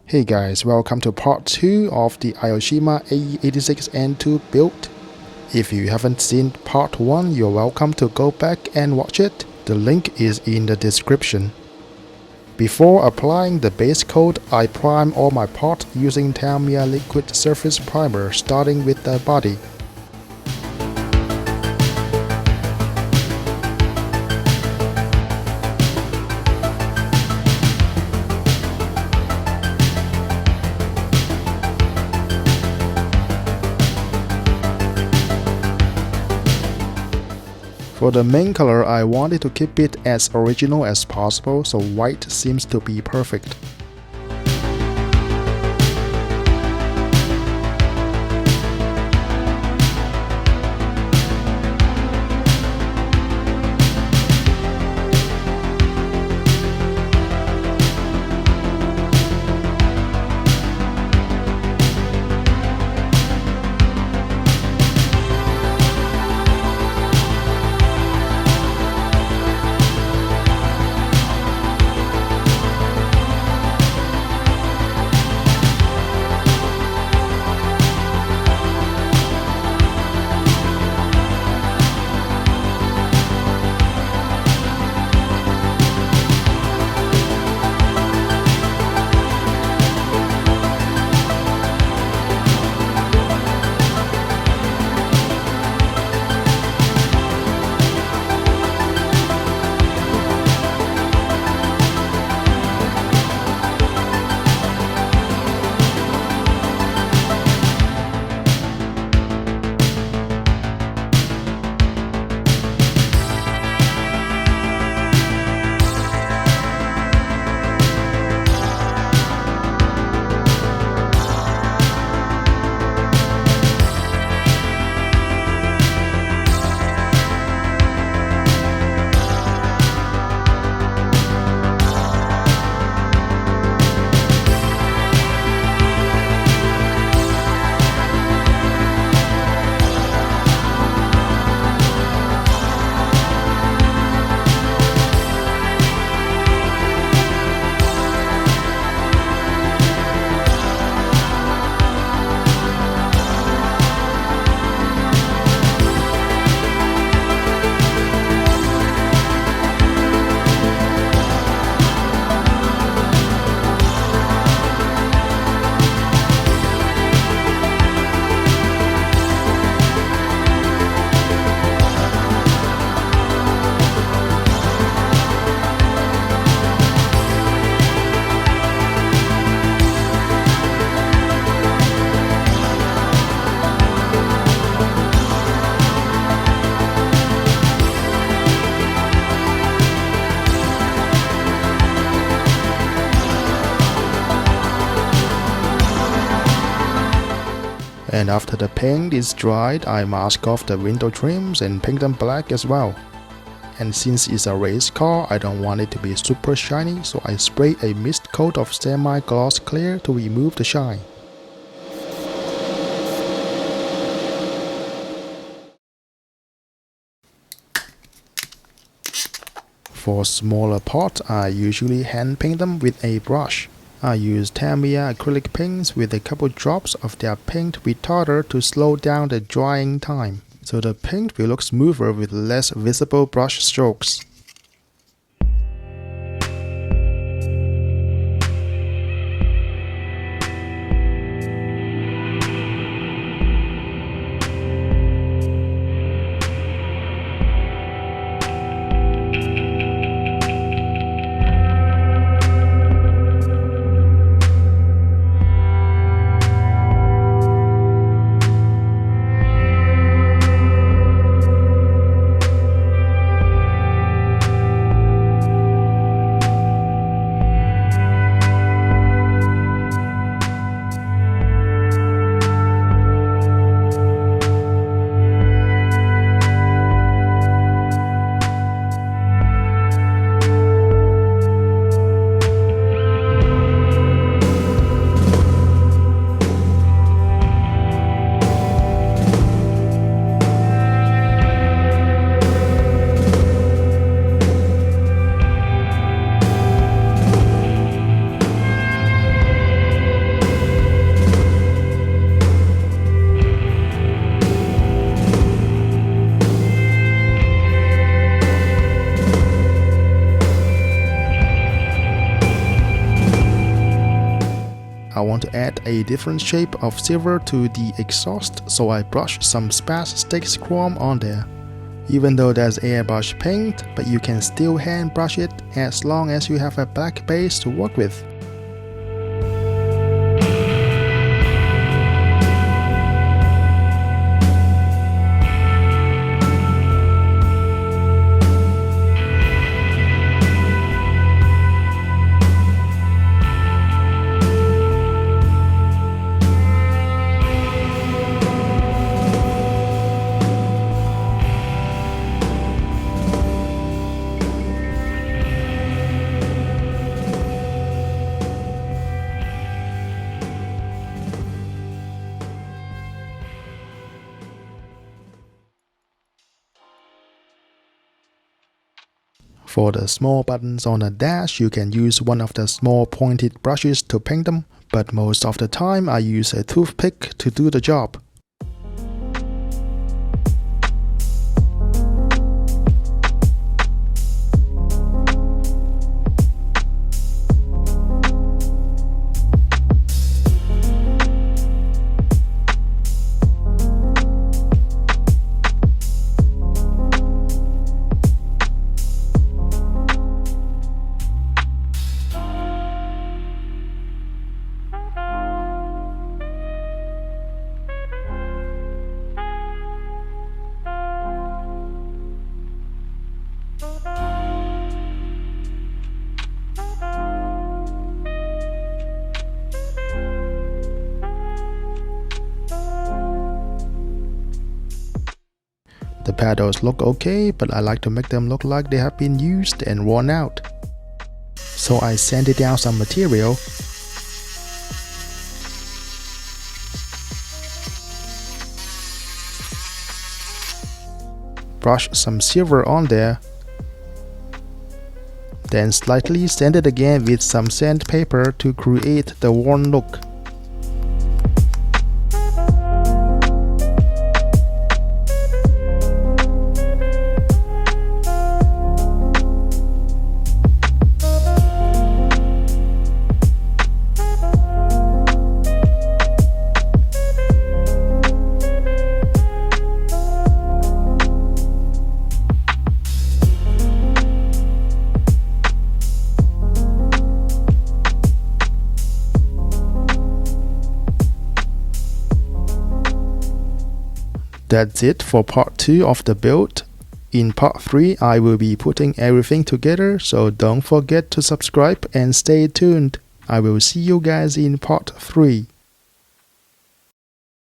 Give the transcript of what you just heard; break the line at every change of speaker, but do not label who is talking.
Hey guys, welcome to part 2 of the Aoshima AE86 N2 build. If you haven't seen part 1, you're welcome to go back and watch it. The link is in the description. Before applying the base coat, I prime all my parts using Tamiya liquid surface primer starting with the body. For the main color, I wanted to keep it as original as possible, so white seems to be perfect. And after the paint is dried, I mask off the window trims and paint them black as well. And since it's a race car, I don't want it to be super shiny, so I spray a mist coat of semi-gloss clear to remove the shine. For smaller parts, I usually hand paint them with a brush. I use Tamiya acrylic paints with a couple drops of their paint retarder to slow down the drying time, so the paint will look smoother with less visible brush strokes. I want to add a different shape of silver to the exhaust, so I brush some Spaz Stix chrome on there. Even though there's airbrush paint, but you can still hand brush it as long as you have a black base to work with. For the small buttons on the dash, you can use one of the small pointed brushes to paint them, but most of the time I use a toothpick to do the job. The paddles look okay, but I like to make them look like they have been used and worn out. So I sanded down some material. Brush some silver on there. Then slightly sand it again with some sandpaper to create the worn look. That's it for part 2 of the build. In part 3 I will be putting everything together, so don't forget to subscribe and stay tuned. I will see you guys in part 3.